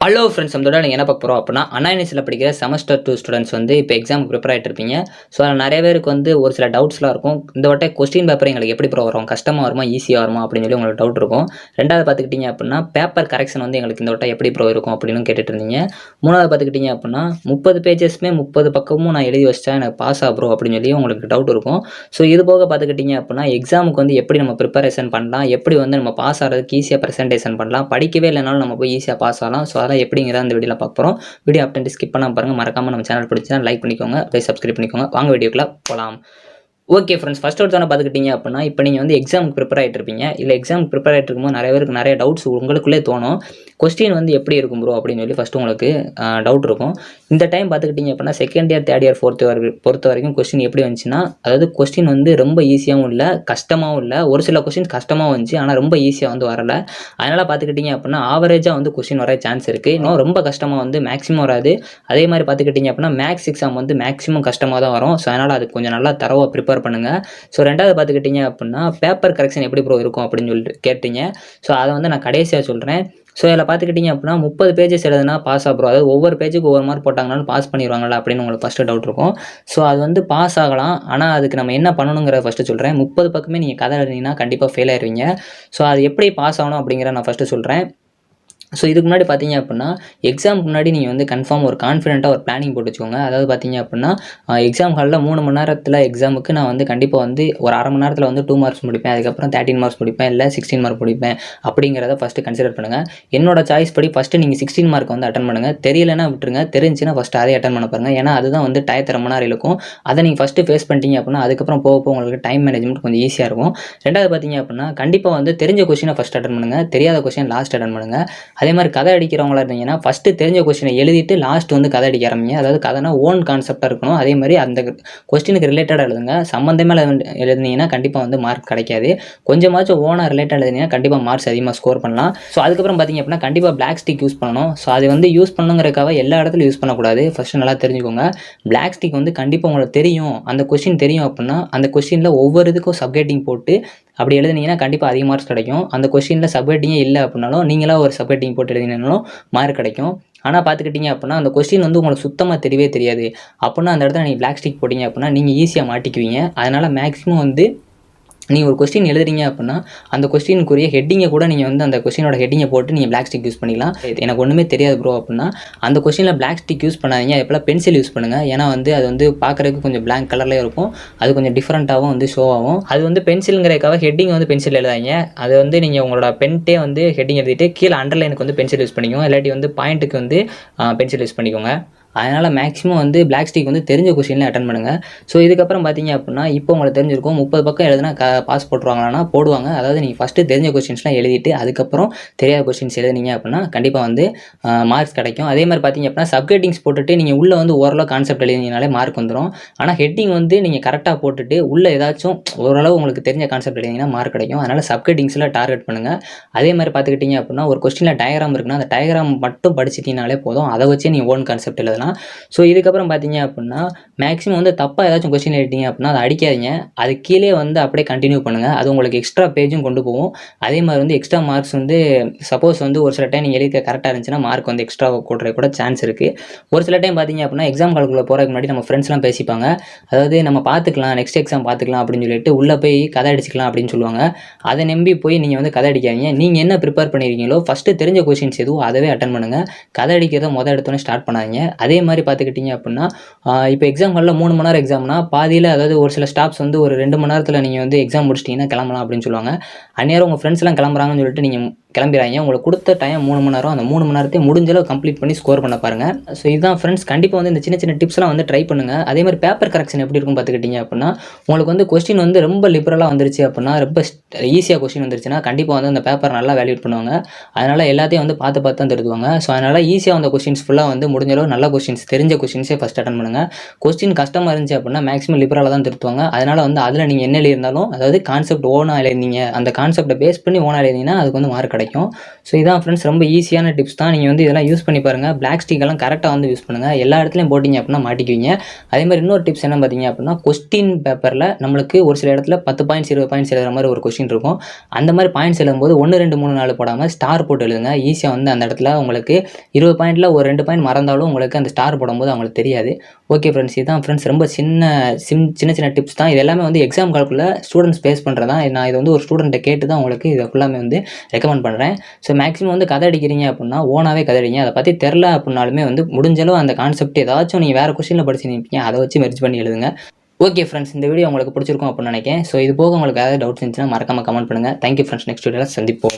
Hello friends, நம்மளோட நீங்கள் என்ன பார்க்க போகிறோம் அப்படின்னா, அன்யூனிவர்சிட்டியில் படிக்கிற செமஸ்டர் 2 ஸ்டூடெண்ட்ஸ் வந்து இப்போ எக்ஸாமுக்கு ப்ரிப்பேர் ஆகிட்டு இருப்பீங்க. ஸோ அதில் நிறைய பேருக்கு வந்து ஒரு சில டவுட்ஸ்லாம் இருக்கும். இந்த வட்ட கொஸ்டின் பேப்பர் எங்களுக்கு எப்படி ப்ரோ வரும், கஷ்டமாக வருமா ஈஸியாக வருமா அப்படின்னு சொல்லி உங்களுக்கு டவுட் இருக்கும். ரெண்டாவது பார்த்துக்கிட்டிங்க அப்படின்னா, பேப்பர் கரெக்ஷன் வந்து எங்களுக்கு இந்த வட்டம் எப்படி ப்ரோ இருக்கும் அப்படின்னு கேட்டுட்டு இருந்தீங்க. மூணாவது பார்த்துக்கிட்டிங்க அப்படின்னா, 30 பேஜஸ்மே 30 பக்கமும் நான் எழுதி வச்சா எனக்கு பாஸ் ஆ ப்ரோ அப்படின்னு சொல்லி உங்களுக்கு டவுட் இருக்கும். ஸோ இது போக பார்த்துக்கிட்டிங்க அப்படின்னா, எக்ஸாமுக்கு வந்து எப்படி நம்ம ப்ரிப்பரேஷன் பண்ணலாம், எப்படி வந்து நம்ம பாஸ் ஆகிறதுக்கு ஈஸியாக ப்ரெசன்டேஷன் பண்ணலாம், படிக்கவே இல்லைனாலும் நம்ம போய் ஈஸியாக பாஸ் ஆகலாம். ஸோ அதெல்லாம் எப்படிங்கிறத அந்த வீடியோவில் பார்க்க போகிறோம். வீடியோ அப்டென்ட் ஸ்கிப் பண்ணாமல் பாருங்கள். மறக்காமல் நம்ம சேனல் பிடிச்சா லைக் பண்ணிக்கோங்க, அப்படியே சப்ஸ்கிரைப் பண்ணிக்கோங்க. வாங்க வீடியோக்குள்ள போகலாம். ஓகே ஃப்ரெண்ட்ஸ், ஃபர்ஸ்ட் ஒருத்தவனை பார்த்துக்கிட்டிங்க அப்படின்னா, இப்போ நீங்கள் வந்து எக்ஸாமுக்கு ப்ரிப்பேர் ஆகிட்டு இருப்பீங்க. இல்லை எக்ஸாமுக்கு ப்ரிப்பேர் ஆகிட்டு இருக்கும்போது நிறைய பேருக்கு நிறைய டவுட்ஸ் உங்களுக்குள்ளே தோணும். கொஸ்டின் வந்து எப்படி இருக்கும் ப்ரோ அப்படின்னு சொல்லி ஃபஸ்ட்டு உங்களுக்கு டவுட் இருக்கும். இந்த டைம் பார்த்துக்கிட்டிங்க அப்படின்னா, செகண்ட் இயர் தேர்ட் இயர் பொறுத்த வரைக்கும் கொஸ்டின் எப்படி வந்துச்சுன்னா, அதாவது கொஸ்டின் வந்து ரொம்ப ஈஸியாகவும் இல்லை, கஷ்டமாகவும் இல்லை. ஒரு சில கொஸ்டின் கஷ்டமாக வந்துச்சு, ஆனால் ரொம்ப ஈஸியாக வந்து வரலை. அதனால் பார்த்துக்கிட்டிங்க அப்படின்னா ஆவரேஜாக வந்து கொஸ்டின் வர சான்ஸ் இருக்குது. இன்னும் ரொம்ப கஷ்டமாக வந்து மேக்ஸிமம் வராது. அதே மாதிரி பார்த்துக்கிட்டிங்க அப்படின்னா மேக்ஸ் எக்ஸாம் வந்து மேக்ஸிமம் கஷ்டமாக தான் வரும். ஸோ அதனால் அது கொஞ்சம் நல்லா தரவாக ப்ரிப்பேர் பண்ணுங்க. ஸோ ரெண்டாவது பார்த்துக்கிட்டிங்க அப்படின்னா, பேப்பர் கரெக்ஷன் எப்படி ப்ரோ இருக்கும் அப்படின்னு சொல்லிட்டு கேட்டீங்க. ஸோ அதை வந்து நான் கடைசியாக சொல்கிறேன். ஸோ இதில் பார்த்துக்கிட்டிங்க அப்படின்னா 30 பேஜஸ் எழுதுனா பாஸ் ஆகும். அதாவது ஒவ்வொரு பேஜுக்கு ஒவ்வொரு மார்க் போட்டாங்கனாலும் பாஸ் பண்ணிடுவாங்களா அப்படின்னு உங்களுக்கு ஃபஸ்ட்டு டவுட் இருக்கும். ஸோ அது வந்து பாஸ் ஆகலாம். ஆனால் அதுக்கு நம்ம என்ன பண்ணணுங்கிறத ஃபஸ்ட்டு சொல்கிறேன். 30 பக்கமே நீங்கள் கதை எழுதினீங்கன்னா கண்டிப்பாக ஃபெயில் ஆயிடுவீங்க. ஸோ அது எப்படி பாஸ் ஆகணும் அப்படிங்கிறத நான் ஃபஸ்ட்டு சொல்கிறேன். ஸோ இதுக்கு முன்னாடி பார்த்தீங்க அப்படின்னா, எக்ஸாமுக்கு முன்னாடி நீங்கள் வந்து கன்ஃபார்ம் ஒரு கான்ஃபிடென்ட்டாக ஒரு பிளானிங் போட்டு வச்சுக்கோங்க. அதாவது பார்த்தீங்க அப்படின்னா, எக்ஸாம் ஹாலில் 3 மணி நேரத்தில் எக்ஸாமுக்கு நான் வந்து கண்டிப்பாக வந்து ஒரு அரை மணி நேரத்தில் வந்து 2 மார்க்ஸ் முடிப்பேன். அதுக்கப்புறம் 13 மார்க்ஸ் முடிப்பேன், இல்லை 16 மார்க் முடிப்பேன் அப்படிங்கிறத ஃபஸ்ட்டு கன்சிடர் பண்ணுங்கள். என்னோட சாய்ஸ் படி ஃபஸ்ட்டு நீங்கள் 16 மார்க் வந்து அட்டன் பண்ணுங்கள். தெரியலைன்னா விட்டுருங்க, தெரிஞ்சுன்னா ஃபஸ்ட்டு அதை அட்டன் பண்ண பாருங்கள். ஏன்னா அதுதான் வந்து டயத்தை ரொம்ப நேரம் இழுக்கும். அதை நீங்கள் ஃபஸ்ட்டு ஃபேஸ் பண்ணிட்டீங்க அப்படின்னா, அதுக்கப்புறம் போக போக உங்களுக்கு டைம் மேனேஜ்மெண்ட் கொஞ்சம் ஈஸியாக இருக்கும். ரெண்டாவது பார்த்தீங்க அப்படின்னா, கண்டிப்பாக வந்து தெரிஞ்ச கொஸ்டினை ஃபஸ்ட் அட்டன் பண்ணுங்கள், தெரியாத கொஸ்டின் லாஸ்ட் அட்டன் பண்ணுங்கள். அதே மாதிரி கதை அடிக்கிறவங்களா இருந்தீங்கன்னா ஃபஸ்ட்டு தெரிஞ்ச கொஸ்டினை எழுதிட்டு லாஸ்ட் வந்து கதை அடிக்க ஆரம்பிங்க. அதாவது கதைனா ஓன் கான்செப்டாக இருக்கணும். அதே மாதிரி அந்த கொஸ்டினுக்கு ரிலேட்டடாக எழுதுங்க. சம்மந்தமே எழுதுனீங்கன்னா கண்டிப்பாக வந்து மார்க் கிடைக்காது. கொஞ்சமாச்சும் ஓனாக ரிலேட்டட் எழுதினீங்கன்னா கண்டிப்பாக மார்க்ஸ் அதிகமாக ஸ்கோர் பண்ணலாம். ஸோ அதுக்கப்புறம் பார்த்தீங்க அப்படின்னா கண்டிப்பாக பிளாக் ஸ்டிக் யூஸ் பண்ணணும். ஸோ அது வந்து யூஸ் பண்ணுங்கிறக்காக எல்லா இடத்துலையும் யூஸ் பண்ணக்கூடாது. ஃபஸ்ட்டு நல்லா தெரிஞ்சுக்கோங்க. பிளாக் ஸ்டிக் வந்து கண்டிப்பாக உங்களுக்கு தெரியும், அந்த கொஸ்டின் தெரியும் அப்படின்னா அந்த கொஸ்டினில் ஒவ்வொரு இதுக்கும் சப்ஹெட்டிங் போட்டு அப்படி எழுதுனீங்கன்னா கண்டிப்பாக அதிக மார்க்ஸ் கிடைக்கும். அந்த கொஸ்டினில் சப்ஹெட்டிங்கே இல்லை அப்படின்னாலும் நீங்களாக ஒரு சப்ஹெட்டிங் போட்டு எழுதினாலும் மார்க் கிடைக்கும். ஆனால் பார்த்துக்கிட்டிங்க அப்படின்னா அந்த கொஸ்டின் வந்து உங்களுக்கு சுத்தமாக தெரியவே தெரியாது. அப்படின்னா அந்த இடத்துல நீங்கள் பிளாக் ஸ்டிக் போட்டிங்க அப்படின்னா நீங்கள் ஈஸியாக மாட்டிக்குவீங்க. அதனால் மேக்ஸிமம் வந்து நீங்கள் ஒரு கொஸ்டின் எழுதுறீங்க அப்படின்னா அந்த கொஸ்டினுக்குரிய ஹெட்டிங்கை கூட நீங்கள் வந்து அந்த கொஸ்டினோட ஹெட்டிங்கை போட்டு நீங்கள் பிளாக் ஸ்டிக் யூஸ் பண்ணிக்கலாம். எனக்கு ஒன்றுமே தெரியாது ப்ரோ அப்படின்னா அந்த கொஸ்டினில் பிளாக் ஸ்டிக் யூஸ் பண்ணாதீங்க. எப்போல்லாம் பென்சில் யூஸ் பண்ணுங்கள். ஏன்னா வந்து அது வந்து பார்க்குறதுக்கு கொஞ்சம் பிளாங்க் கலர்லேயே இருக்கும். அது கொஞ்சம் டிஃப்ரெண்ட்டாகவும் வந்து ஷோ ஆகும். அது வந்து பென்சிலுங்கிறதுக்காக ஹெட்டிங் வந்து பென்சில் எழுதாங்க. அது வந்து நீங்கள் உங்களோட பென்ட்டே வந்து ஹெட்டிங் எழுதிட்டு கீழே அண்டர்லைனுக்கு வந்து பென்சில் யூஸ் பண்ணிக்கோங்க. இல்லாட்டி வந்து பாயிண்ட்டுக்கு வந்து பென்சில் யூஸ் பண்ணிக்கோங்க. அதனால் மேக்ஸிமம் வந்து பிளாக் ஸ்டிக் வந்து தெரிஞ்ச கொஸ்டினில் அட்டன் பண்ணுங்கள். ஸோ இதுக்கப்புறம் பார்த்தீங்க அப்படின்னா இப்போ உங்களுக்கு தெரிஞ்சிருக்கும் 30 பக்கம் எழுதுனா பாஸ் போட்டுருவாங்களான்னா போடுவாங்க. அதாவது நீங்கள் ஃபஸ்ட்டு தெரிஞ்ச கொஸ்டின்ஸ்லாம் எழுதிட்டு அதுக்கப்புறம் தெரியாத கொஸ்டின்ஸ் எழுதினீங்க அப்படின்னா கண்டிப்பாக வந்து மார்க்ஸ் கிடைக்கும். அதே மாதிரி பார்த்தீங்க அப்படின்னா சப்ஹெட்டிங்ஸ் போட்டுட்டு நீங்கள் உள்ளே வந்து ஓரளவு கான்செப்ட் எழுதினாலே மார்க் வந்துடும். ஆனால் ஹெட்டிங் வந்து நீங்கள் கரெக்டாக போட்டுட்டு உள்ளே ஏதாச்சும் ஓரளவு உங்களுக்கு தெரிஞ்ச கான்செப்ட் எழுதிங்கன்னா மார்க் கிடைக்கும். அதனால் சப்ஹெட்டிங்ஸில் டார்கெட் பண்ணுங்கள். அதே மாதிரி பார்த்துக்கிட்டிங்க அப்படின்னா ஒரு கொஸ்டினில் டயக்ராம் இருக்குன்னா அந்த டயக்ராம் மட்டும் படிச்சிட்டிங்கனாலே போதும். அதை வச்சு நீங்கள் ஓன் கான்செப்ட் எழுதலாம். ஸோ இதுக்கப்புறம் பார்த்தீங்க அப்படின்னா மேக்ஸிமம் வந்து தப்பாக ஏதாச்சும் கொஸ்டின் எழுதிட்டீங்க அப்படின்னா அதை அடிக்காதீங்க. அது கீழே வந்து அப்படியே கண்டினியூ பண்ணுங்கள். அது உங்களுக்கு எக்ஸ்ட்ரா பேஜும் கொண்டு போகும். அதே மாதிரி வந்து எக்ஸ்ட்ரா மார்க்ஸ் வந்து சப்போஸ் வந்து ஒரு சில டைம் நீங்கள் எழுதிக்க கரெக்டாக இருந்துச்சுன்னா மார்க் வந்து எக்ஸ்ட்ரா கூட்டுறது கூட சான்ஸ் இருக்குது. ஒரு சில டைம் பார்த்தீங்க அப்படின்னா எக்ஸாம் கால்குள்ளே போகிறதுக்கு முன்னாடி நம்ம ஃப்ரெண்ட்ஸ்லாம் பேசிப்பாங்க. அதாவது நம்ம பார்த்துக்கலாம், நெக்ஸ்ட் எக்ஸாம் பார்த்துக்கலாம் அப்படின்னு சொல்லிட்டு உள்ளே போய் கதை அடிச்சிக்கலாம் அப்படின்னு சொல்லுவாங்க. அதை நம்பி போய் நீங்கள் வந்து கதை அடிக்காதீங்க. நீங்கள் என்ன ப்ரிப்பேர் பண்ணியிருக்கீங்களோ ஃபஸ்ட்டு தெரிஞ்ச கொஸ்டின்ஸ் எதுவும் அதவே அட்டன் பண்ணுங்கள். கதை அடிக்கிறத எடுத்தோன்னே ஸ்டார்ட் பண்ணாதீங்க. அதே மாதிரி பார்த்துக்கிட்டிங்க அப்படின்னா இப்போ எக்ஸாம் ஹாலில் 3 மணி நேரம் எக்ஸாம்னா பாதியில் அதாவது ஒரு சில ஸ்டாப்ஸ் வந்து ஒரு 2 மணி நேரத்தில் நீங்கள் வந்து எக்ஸாம் முடிச்சிட்டிங்கன்னா கிளம்பலாம் அப்படின்னு சொல்லுவாங்க. அந்நேரம் உங்கள் ஃப்ரெண்ட்ஸ்லாம் கிளம்புறாங்கன்னு சொல்லிட்டு நீங்கள் கிளம்பிடுறாங்க. உங்களுக்கு கொடுத்த டைம் 3 மணி நேரம். அந்த 3 மணி நேரத்தையும் முடிஞ்சளவு கம்ப்ளீட் பண்ணி ஸ்கோர் பண்ண பாருங்கள். ஸோ இதுதான் ஃப்ரெண்ட்ஸ். கண்டிப்பாக வந்து இந்த சின்ன சின்ன டிப்ஸ்லாம் வந்து ட்ரை பண்ணுங்கள். அதே மாதிரி பேப்பர் கரெக்ஷன் எப்படி இருக்கும் பார்த்துக்கிட்டிங்க அப்படின்னா உங்களுக்கு வந்து கொஸ்டின் வந்து ரொம்ப லிபரலாக வந்துருச்சு அப்படின்னா ரொம்ப ஈஸியாக கொஸ்டின் வந்துருச்சுன்னா கண்டிப்பாக வந்து அந்த பேப்பர் நல்லா வேல்யூட் பண்ணுவாங்க. அதனால் எல்லாத்தையும் வந்து பார்த்து தான் திருத்துவாங்க. ஸோ அதனால் ஈஸியாக வந்த கொஸ்டின்ஸ் ஃபுல்லாக வந்து முடிஞ்சளவு நல்ல கொஸ்டின்ஸ் தெரிஞ்ச கொஸ்டின்ஸே ஃபஸ்ட் அட்டன் பண்ணுங்கள். கொஸ்டின் கஷ்டமாக இருந்துச்சு அப்படின்னா மேக்ஸிமம் லிபரலாக தான் திருத்துவாங்க. அதனால் வந்து அதில் நீங்கள் என்ன எழுதியிருந்தாலும் அதாவது கான்செப்ட் ஓனாக எழுதினீங்க, அந்த கான்செப்டை பேஸ் பண்ணி ஓனாக எழுதினீங்கன்னா அதுக்கு வந்து மார்க் கிடைக்கும். கிடைக்கும். ஸோ இதான் ஃப்ரெண்ட்ஸ் ரொம்ப ஈஸியான டிப்ஸ் தான். நீங்கள் வந்து இதெல்லாம் யூஸ் பண்ணி பாருங்கள். பிளாக் ஸ்டிக்கெல்லாம் கரெக்டாக வந்து யூஸ் பண்ணுங்கள். எல்லா இடத்துலையும் போட்டிங்க அப்படின்னா மாட்டிக்குவீங்க. அதே மாதிரி இன்னொரு டிப்ஸ் என்ன பார்த்தீங்க அப்படின்னா, கொஸ்டின் பேப்பரில் நம்மளுக்கு ஒரு சில இடத்துல 10 பாயிண்ட்ஸ் 20 பாயிண்ட்ஸ் எழுதுற மாதிரி ஒரு கொஸ்டின் இருக்கும். அந்த மாதிரி பாயிண்ட்ஸ் எழுதும்போது 1 2 3 4 போடாமல் ஸ்டார் போட்டு எழுதுங்க. ஈஸியாக வந்து அந்த இடத்துல உங்களுக்கு 20 பாயிண்ட்டில் ஒரு 2 பாயிண்ட் மறந்தாலும் உங்களுக்கு அந்த ஸ்டார் போடும்போது அவங்களுக்கு தெரியாது. ஓகே ஃப்ரெண்ட்ஸ், இதுதான் ஃப்ரெண்ட்ஸ் ரொம்ப சின்ன டிப்ஸ் தான். இது எல்லாமே வந்து எக்ஸாம் காலக்குள்ள ஸ்டூடெண்ட்ஸ் ஃபேஸ் பண்ணுறது தான். நான் இது வந்து ஒரு ஸ்டூடெண்ட்டை கேட்டு தான் உங்களுக்கு இதை ஃபுல்லாமே வந்து ரெக்கமெண்ட் பண்ணுறேன். ஸோ மேக்ஸிமம் வந்து கதை அடிக்கிறீங்க அப்படின்னா ஓனாகவே கதை அடிங்க. அதை பற்றி தெரில அப்படின்னாலுமே வந்து முடிஞ்சளவு அந்த கான்செப்ட் ஏதாச்சும் நீங்கள் வேறு கொஸ்டினில் படிச்சுருப்பீங்க, அதை வச்சு மெர்ஜ் பண்ணி எழுதுங்க. ஓகே ஃப்ரெண்ட்ஸ், இந்த வீடியோ உங்களுக்கு பிடிச்சிருக்கும் அப்படின்னு நினைக்கிறேன். ஸோ இது போக உங்களுக்கு ஏதாவது டவுட்ஸ் இருந்துச்சுன்னா மறக்காமல் கமெண்ட் பண்ணுங்கள். தேங்க்யூ ஃப்ரெண்ட்ஸ், நெக்ஸ்ட் வீடியோவில் சந்திப்போம்.